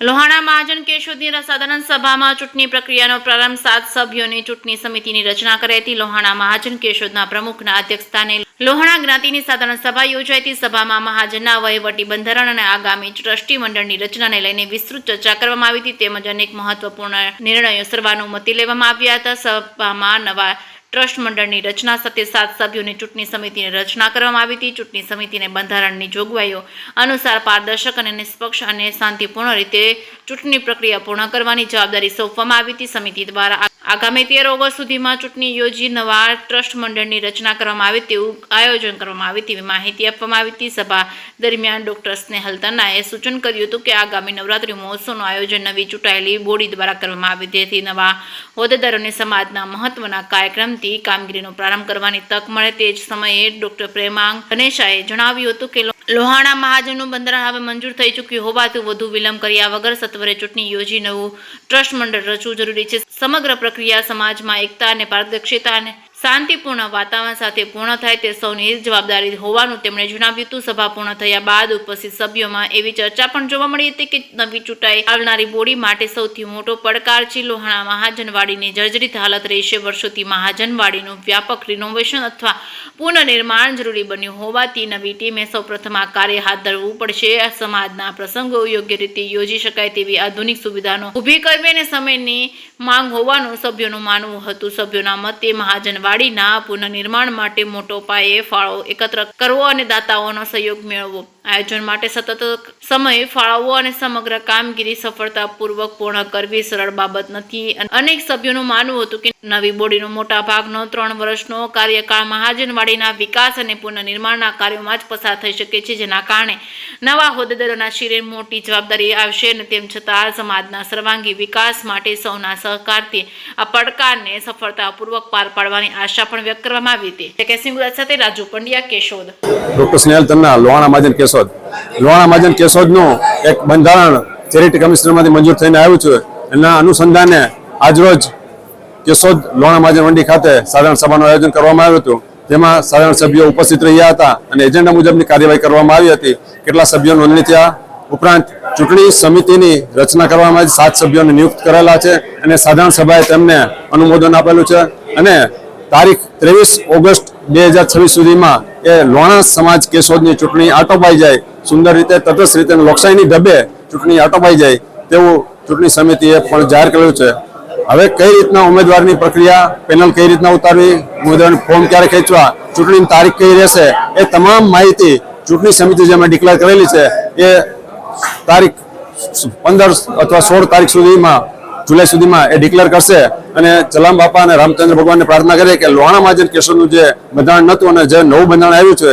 લોહાણા મહાજન કેશોદની સાધારણ સભામાં ચૂંટણી પ્રક્રિયાનો પ્રારંભ 7 સભ્યોની ચૂંટણી સમિતિની રચના કરાઈ હતી। લોહાણા મહાજન કેશોદના પ્રમુખના અધ્યક્ષસ્થાને લોહાણા જ્ઞાતિની સાધારણ સભા યોજાઈ હતી। સભામાં મહાજનના વહીવટી બંધારણ અને આગામી ટ્રસ્ટી મંડળની રચનાને લઈને વિસ્તૃત ચર્ચા કરવામાં આવી હતી તેમજ અનેક મહત્વપૂર્ણ નિર્ણયો સર્વાનુમતે લેવામાં આવ્યા હતા। સભામાં નવા ટ્રસ્ટ મંડળની રચના સાથે 7 સભ્યોની ચૂંટણી સમિતિની રચના કરવામાં આવી હતી। ચૂંટણી સમિતિને બંધારણની જોગવાઈઓ અનુસાર પારદર્શક અને નિષ્પક્ષ અને શાંતિપૂર્ણ રીતે ચૂંટણી પ્રક્રિયા પૂર્ણ કરવાની જવાબદારી સોંપવામાં આવી હતી। સમિતિ દ્વારા આગામી 13 ઓગસ્ટ સુધીમાં ચૂંટણી યોજી નવા ટ્રસ્ટ મંડળની રચના કરવામાં આવે તેવું આયોજન કરવામાં આવે તેવી માહિતી આપવામાં આવી હતી। સભા દરમિયાન ડોક્ટર સ્નેહલ તન્નાએ સૂચન કર્યું હતું કે આગામી નવરાત્રી મહોત્સવનું આયોજન નવી ચૂંટાયેલી બોડી દ્વારા કરવામાં આવે જેથી નવા હોદ્દેદારોને સમાજના મહત્વના કાર્યક્રમથી કામગીરીનો પ્રારંભ કરવાની તક મળે। તે જ સમયે ડોક્ટર પ્રેમાંગ ગણેશાએ જણાવ્યું હતું કે લોહાણા મહાજનનું બંધારણ હવે મંજૂર થઈ ચૂક્યું હોવાથી વધુ વિલંબ કર્યા વગર સત્વરે ચૂંટણી યોજી નવું ટ્રસ્ટ મંડળ રચવું જરૂરી છે। સમગ્ર પ્રક્રિયા સમાજમાં એકતા અને પારદર્શિતા અને શાંતિપૂર્ણ વાતાવરણ સાથે પૂર્ણ થાય તે સૌની જવાબદારી હોવાનું તેમણે જણાવ્યું હતું। સભા પૂર્ણ થયા બાદ ઉપસ્થિત સભ્યોમાં એવી ચર્ચા પણ જોવા મળી હતી કે નવી ચૂંટાઈ આવનારી બોડી માટે સૌથી મોટો પડકાર છે લોહાણા મહાજનવાડીની જર્જરિત હાલત રહેશે। વર્ષોથી મહાજનવાડીનું વ્યાપક રિનોવેશન અથવા પુનઃનિર્માણ જરૂરી બન્યું હોવાથી નવી ટીમે સૌપ્રથમ આ કાર્ય હાથ ધરવું પડશે। સમાજના પ્રસંગો યોગ્ય રીતે યોજી શકાય તેવી આધુનિક સુવિધાનો ઊભી કરવી અને સમયની માંગ હોવાનું સભ્યોનું માનવું હતું। સભ્યોના મતે મહાજનવાડીના પુનઃનિર્માણ માટે મોટો પાયે ફાળો એકત્ર કરવો અને દાતાઓનો સહયોગ મેળવવો, આયોજન માટે સતત સમય ફાળવવો અને સમગ્ર કામગીરી સફળતાપૂર્વક પૂર્ણ કરવી સરળ બાબત નથી। અનેક સભ્યોનું માનવું હતું કે નવી બોડીનો મોટા ભાગનો 3 વર્ષનો કાર્યકાળ મહાજનવાડીના વિકાસ અને પુનઃનિર્માણના કાર્યોમાં જ પસાર થઈ શકે છે જેના કારણે નવા હોદ્દેદારોના શિરે મોટી જવાબદારી આવશે અને તેમ છતાં સમાજના સર્વાંગી વિકાસ માટે સૌના સહકારથી આ પડકારને સફળતાપૂર્વક પાર પાડવાની આશા પણ વ્યક્ત કરવામાં આવી હતી। કેસિંગ ગુજરાત સાથે રાજુ પંડ્યા, કેશોદ। ડોક્ટર સ્નેહલ તન્ના, લોહાણા મહાજન કેશોદ। લોહાણા મહાજન કેશોદનું એક બંધારણ ચેરિટી કમિશનરમાંથી મંજૂર થઈને આવ્યું છે। એના અનુસંધાને આજરોજ કેશોદ લોહાણા મહાજન મંડી ખાતે સાધારણ સભાનું આયોજન કરવામાં આવ્યું હતું જેમાં સાધારણ સભ્યો ઉપસ્થિત રહ્યા હતા અને એજન્ડા મુજબની કાર્યવાહી કરવામાં આવી હતી। કેટલા સભ્યો નોંધણી થયા ઉપરાંત ચૂંટણી સમિતિની રચના કરવામાં 7 સભ્યોને નિયુક્ત કરેલા છે અને સાધારણ સભાએ તેમને અનુમોદન આપેલું છે અને તારીખ 23 ઓગસ્ટ 2026 સુધીમાં એ લોહાણા સમાજ કેશોદની ચૂંટણી આટોપાઈ જાય, સુંદર રીતે તટસ્થ રીતે લોકશાહીની ઢબે ચૂંટણી આટોપાઈ જાય તેવું ચૂંટણી સમિતિએ પણ જાહેર કર્યું છે। હવે કઈ રીતના ઉમેદવારની પ્રક્રિયા, પેનલ કઈ રીતના ઉતારવી, ઉમેદવારનું ફોર્મ ક્યારે ખેંચવા, ચૂંટણીની તારીખ કઈ રહેશે, એ તમામ માહિતી ચૂંટણી સમિતિ જે અમે ડિક્લેર કરેલી છે એ તારીખ 15 અથવા 16 તારીખ સુધીમાં જુલાઈ સુધીમાં એ ડિક્લેર કરશે અને ચલામ બાપા અને રામચંદ્ર ભગવાનને પ્રાર્થના કરીએ કે લોહાણા મહાજન કેશોદનું જે બંધારણ નહોતું અને જે નવું બંધારણ આવ્યું છે